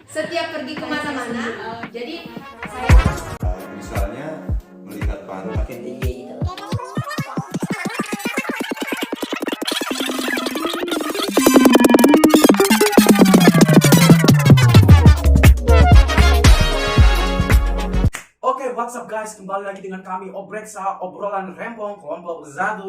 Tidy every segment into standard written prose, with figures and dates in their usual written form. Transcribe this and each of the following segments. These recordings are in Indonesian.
setiap pergi kemana-mana. Jadi saya Misalnya melihat pantai. makin tinggi gitu. Oke, what's up guys? Kembali lagi dengan kami Obreksa, obrolan rempong kelompok 1.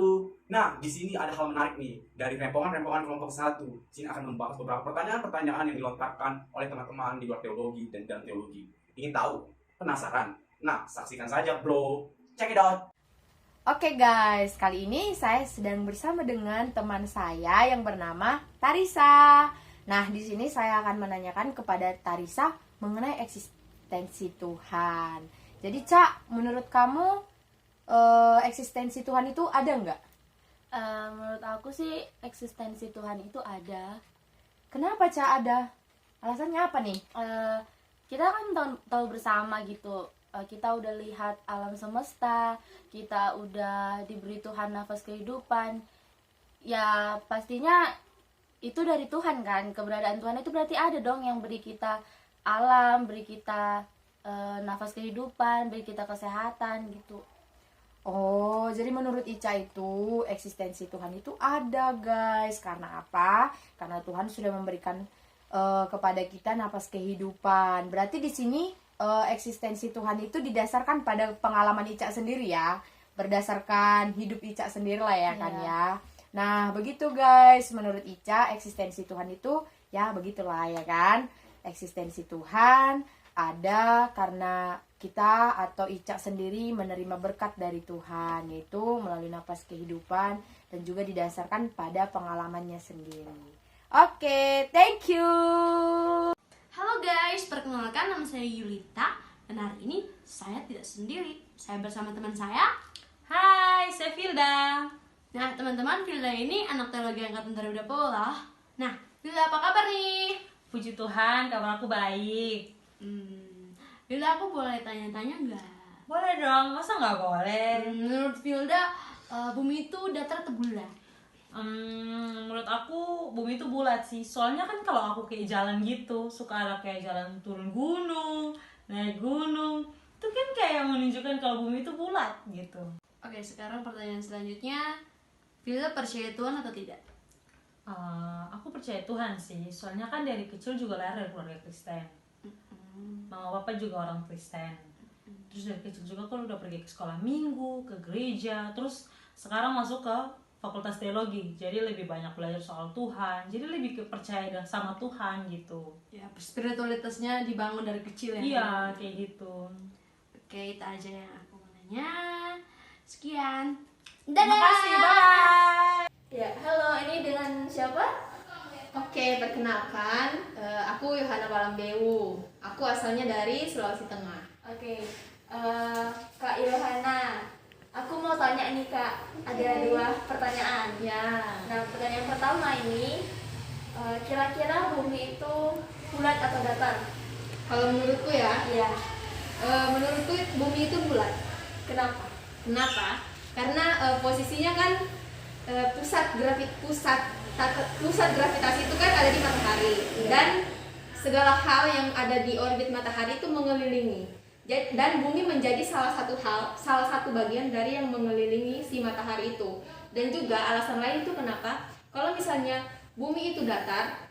Nah, di sini ada hal menarik nih dari rempongan-rempongan kelompok 1. Sini akan membahas beberapa pertanyaan-pertanyaan yang dilontarkan oleh teman-teman di luar teologi dan dalam teologi. Ingin tahu? Penasaran? Nah, saksikan saja, bro. Check it out. Oke guys, kali ini saya sedang bersama dengan teman saya yang bernama Tarisa. Nah, di sini saya akan menanyakan kepada Tarisa mengenai eksistensi Tuhan. Jadi, Cak, menurut kamu eksistensi Tuhan itu ada nggak? Menurut aku sih eksistensi Tuhan itu ada. Kenapa, Cak, ada? Alasannya apa nih? Kita kan tahu bersama gitu. Kita udah lihat alam semesta, kita udah diberi Tuhan nafas kehidupan. Ya pastinya itu dari Tuhan kan. Keberadaan Tuhan itu berarti ada dong yang beri kita alam, beri kita nafas kehidupan, beri kita kesehatan gitu. Oh, jadi menurut Ica itu eksistensi Tuhan itu ada, guys. Karena apa? Karena Tuhan sudah memberikan kepada kita nafas kehidupan. Berarti di sini eksistensi Tuhan itu didasarkan pada pengalaman Ica sendiri ya. Berdasarkan hidup Ica sendiri lah ya kan ya. Nah, begitu guys. Menurut Ica eksistensi Tuhan itu ya begitulah ya kan. Eksistensi Tuhan ada karena kita atau Ica sendiri menerima berkat dari Tuhan, yaitu melalui nafas kehidupan dan juga didasarkan pada pengalamannya sendiri. Oke, thank you. Halo guys, perkenalkan nama saya Yulita. Dan hari ini saya tidak sendiri. Saya bersama teman saya. Hai, saya Filda. Nah teman-teman, Filda ini anak teologi angkatan 2020 loh. Nah, Filda apa kabar nih? Puji Tuhan, kabar aku baik. Filda, aku boleh tanya-tanya nggak? Boleh dong, masa nggak boleh? Menurut Filda, bumi itu datar atau bulat? Menurut aku bumi itu bulat sih. Soalnya kan kalau aku kayak jalan gitu, suka ada kayak jalan turun gunung, naik gunung. Itu kan kayak menunjukkan kalau bumi itu bulat gitu. Oke, sekarang pertanyaan selanjutnya. Filda percaya Tuhan atau tidak? Aku percaya Tuhan sih. Soalnya kan dari kecil juga lahir dari keluarga Kristen. Mama papa juga orang Kristen. Terus dari kecil juga kan udah pergi ke sekolah minggu, ke gereja. Terus sekarang masuk ke fakultas teologi, jadi lebih banyak belajar soal Tuhan, jadi lebih percaya sama Tuhan gitu. Ya, spiritualitasnya dibangun dari kecil ya. Iya, kayak gitu. Oke, itu aja yang aku mau nanya. Sekian. Terima kasih, bye. Ya, halo, ini dengan siapa? Oke, perkenalkan, aku Yohana Palambeu. Aku asalnya dari Sulawesi Tengah. Oke, Kak Yohana, aku mau tanya nih Kak, ada dua pertanyaan. Ya. Nah, pertanyaan pertama ini, kira-kira bumi itu bulat atau datar? Kalau menurutku ya, Iya. menurutku bumi itu bulat. Kenapa? Kenapa? Karena posisinya kan pusat gravitasi itu kan ada di matahari. Dan segala hal yang ada di orbit matahari itu mengelilingi. Dan bumi menjadi salah satu bagian dari yang mengelilingi si matahari itu. Dan juga alasan lain itu kenapa kalau misalnya bumi itu datar,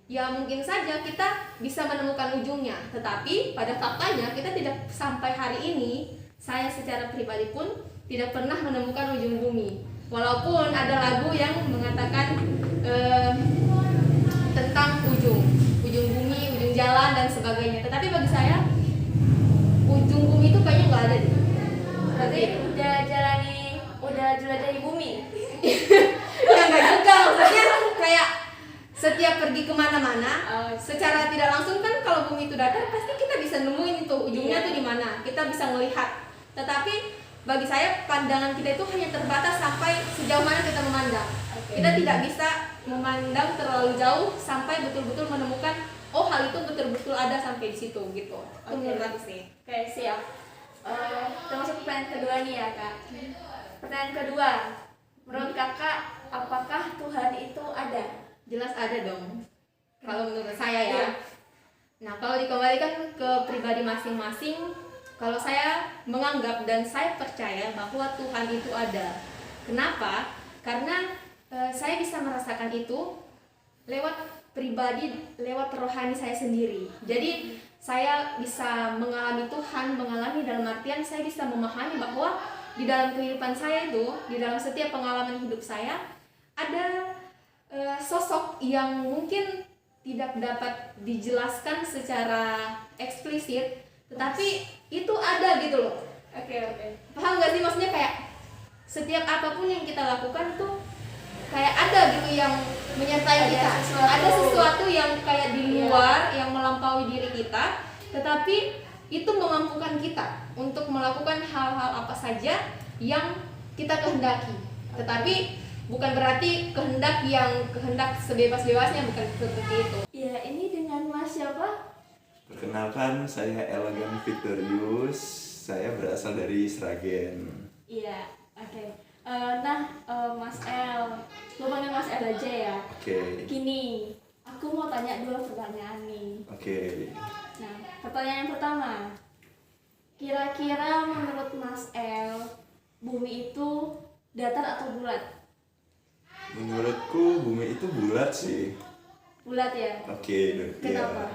ya mungkin saja kita bisa menemukan ujungnya. Tetapi pada faktanya kita tidak, sampai hari ini saya secara pribadi pun tidak pernah menemukan ujung bumi. Walaupun ada lagu yang mengatakan tentang ujung bumi, ujung jalan dan sebagainya. Tetapi bagi saya ujung bumi itu kayaknya nggak ada deh. Berarti udah jelajahi bumi. Ya nggak juga, maksudnya kayak setiap pergi kemana-mana, secara tidak langsung kan kalau bumi itu datar pasti kita bisa nemuin itu ujungnya tuh di mana. Kita bisa melihat. Tetapi bagi saya pandangan kita itu hanya terbatas sampai sejauh mana kita memandang. Kita tidak bisa memandang terlalu jauh sampai betul-betul menemukan oh hal itu betul-betul ada sampai di situ gitu. Itu menurut aku sih. Oke, siap. Termasuk pertanyaan kedua nih ya Kak. Pertanyaan kedua, menurut Kakak, apakah Tuhan itu ada? Jelas ada dong. Kalau menurut saya ya. Nah, kalau dikembalikan ke pribadi masing-masing, kalau saya menganggap dan saya percaya bahwa Tuhan itu ada. Kenapa? Karena saya bisa merasakan itu lewat pribadi, lewat rohani saya sendiri. Jadi saya bisa mengalami Tuhan, mengalami dalam artian saya bisa memahami bahwa di dalam kehidupan saya itu, di dalam setiap pengalaman hidup saya ada sosok yang mungkin tidak dapat dijelaskan secara eksplisit, tetapi itu ada gitu loh. Oke. Paham gak sih, maksudnya kayak setiap apapun yang kita lakukan tuh kayak ada gitu yang menyertai Ada kita. sesuatu. Ada sesuatu yang kayak di luar, yang melampaui diri kita, tetapi itu memampukan kita untuk melakukan hal-hal apa saja yang kita kehendaki. Tetapi bukan berarti kehendak sebebas-bebasnya, bukan seperti itu. Ya, ini dengan Mas siapa? Perkenalkan, saya Elegan Victorius. Saya berasal dari Sragen. Iya, oke. Mas El, lo panggil Mas El aja ya. Oke. Gini, aku mau tanya 2 pertanyaan nih. Oke. Nah, pertanyaan yang pertama, kira-kira menurut Mas El, bumi itu datar atau bulat? Menurutku bumi itu bulat sih. Bulat ya? Oke, Kenapa? ya.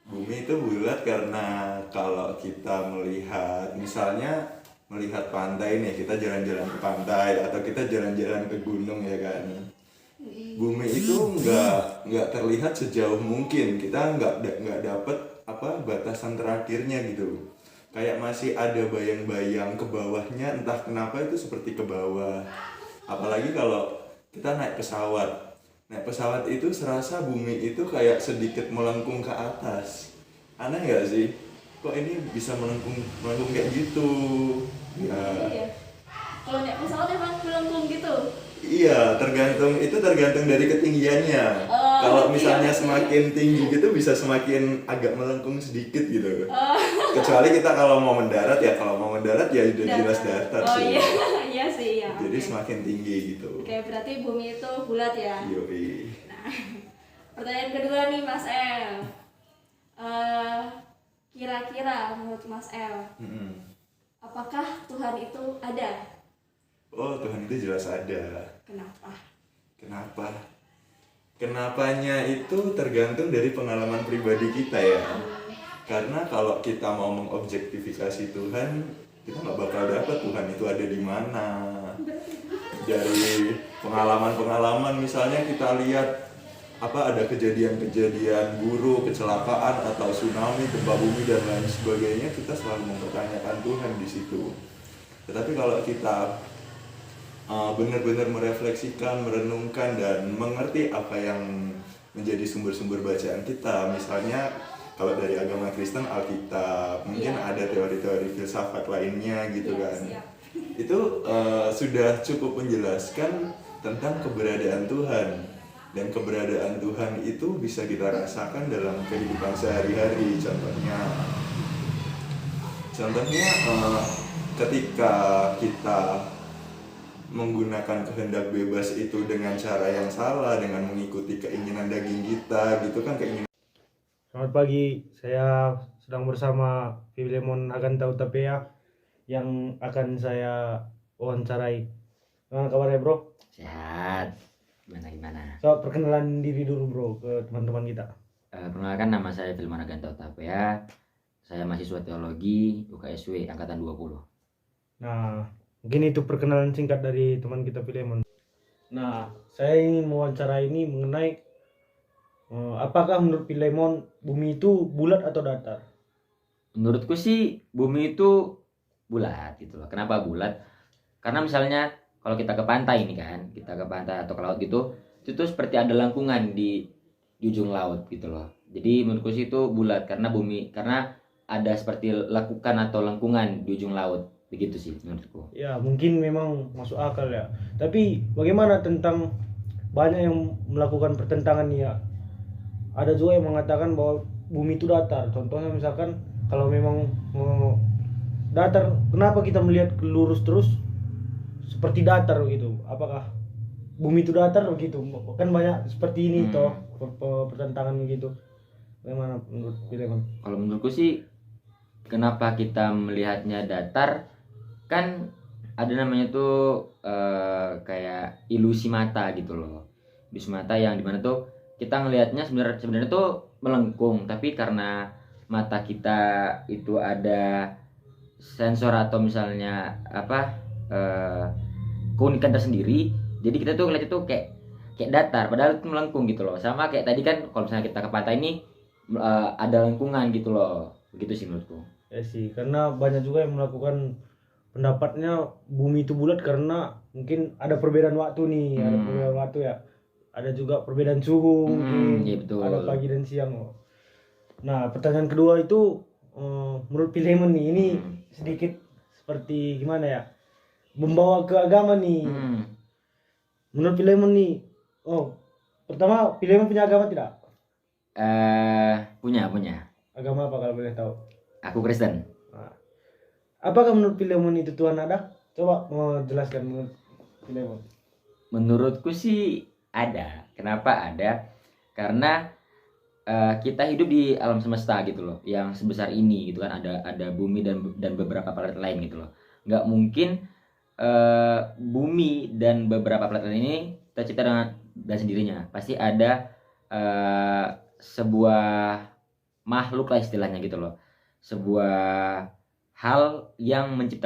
Bumi itu bulat karena kalau kita melihat, misalnya melihat pantai nih, kita jalan-jalan ke pantai atau kita jalan-jalan ke gunung ya kan. Bumi itu nggak terlihat sejauh mungkin, kita nggak dapet batasan terakhirnya gitu. Kayak masih ada bayang-bayang ke bawahnya, entah kenapa itu seperti ke bawah. Apalagi kalau kita naik pesawat. Naik pesawat itu serasa bumi itu kayak sedikit melengkung ke atas. Aneh nggak sih? Kok ini bisa melengkung kayak gitu? Ya. Iya. Kalau naik pesawat emang melengkung gitu? Iya, tergantung dari ketinggiannya. Kalau misalnya semakin tinggi gitu bisa semakin agak melengkung sedikit gitu. Kecuali kita kalau mau mendarat ya udah jelas datar Oh sih. iya, iya sih ya. Jadi Oke. semakin tinggi gitu. Oke, berarti bumi itu bulat ya. Yoi. Nah, pertanyaan kedua nih Mas El. Kira-kira menurut Mas El, Mm-mm. apakah Tuhan itu ada? Oh, Tuhan itu jelas ada. Kenapa? Kenapa? Kenapanya itu tergantung dari pengalaman pribadi kita ya. Karena kalau kita mau mengobjektifikasi Tuhan, kita nggak bakal dapat Tuhan itu ada di mana. Dari pengalaman-pengalaman misalnya kita lihat ada kejadian-kejadian buruk, kecelakaan atau tsunami, gempa bumi dan lain sebagainya, kita selalu mempertanyakan Tuhan di situ. Tetapi kalau kita benar-benar merefleksikan, merenungkan dan mengerti apa yang menjadi sumber-sumber bacaan kita, misalnya kalau dari agama Kristen Alkitab, mungkin ada teori-teori filsafat lainnya gitu kan. Itu sudah cukup menjelaskan tentang keberadaan Tuhan, dan keberadaan Tuhan itu bisa kita rasakan dalam kehidupan sehari-hari. Contohnya ketika kita menggunakan kehendak bebas itu dengan cara yang salah, dengan mengikuti keinginan daging kita gitu kan, keinginan. Selamat pagi, saya sedang bersama Filemon Aganta Utapea yang akan saya wawancarai. Gimana kabarnya bro? Sehat. Gimana? So, perkenalan diri dulu bro ke teman-teman kita. Perkenalkan, nama saya Filemon Aganta Utapea. Saya mahasiswa teologi UKSW angkatan 20. Nah, mungkin itu perkenalan singkat dari teman kita Filemon. Nah, saya ingin mewawancarai ini mengenai apakah menurut Filemon bumi itu bulat atau datar? Menurutku sih bumi itu bulat gitu loh. Kenapa bulat? Karena misalnya kalau kita ke pantai ini kan, kita ke pantai atau ke laut gitu, itu tuh seperti ada lengkungan di ujung laut gitu loh. Jadi menurutku sih itu bulat karena ada seperti lekukan atau lengkungan di ujung laut. Begitu sih menurutku. Ya, mungkin memang masuk akal ya. Tapi bagaimana tentang banyak yang melakukan pertentangan ya? Ada juga yang mengatakan bahwa bumi itu datar. Contohnya misalkan kalau memang datar, kenapa kita melihat lurus terus seperti datar gitu? Apakah bumi itu datar begitu? Kan banyak seperti ini toh pertentangan gitu. Bagaimana menurut Filemon? Kalau menurutku sih, kenapa kita melihatnya datar, kan ada namanya tuh kayak ilusi mata gitu loh. Ilusi mata yang dimana tuh kita ngelihatnya sebenarnya tuh melengkung, tapi karena mata kita itu ada sensor atau misalnya apa keunikan tersendiri, jadi kita tuh ngeliat itu kayak datar padahal itu melengkung gitu loh. Sama kayak tadi kan kalau misalnya kita ke pantai ini ada lengkungan gitu loh, begitu sih menurutku. Ya sih, karena banyak juga yang melakukan pendapatnya bumi itu bulat karena mungkin ada perbedaan waktu nih, ada perbedaan waktu ya. Ada juga perbedaan suhu mungkin, iya betul. ada pagi dan siang. Nah, pertanyaan kedua itu menurut Filemon nih, ini sedikit seperti gimana ya? Membawa ke agama nih. Menurut Filemon nih, pertama Filemon punya agama tidak? Punya. Agama apa kalau boleh tahu? Aku Kristen. Nah, apakah menurut Filemon itu Tuhan ada? Coba mau jelaskan menurut Filemon. Menurutku sih ada. Kenapa ada? Karena kita hidup di alam semesta gitu loh, yang sebesar ini gitu kan, ada bumi dan beberapa planet lain gitu loh. Nggak mungkin bumi dan beberapa planet lain ini tercipta dengan sendirinya. Pasti ada sebuah makhluk lah istilahnya gitu loh, sebuah hal yang menciptakan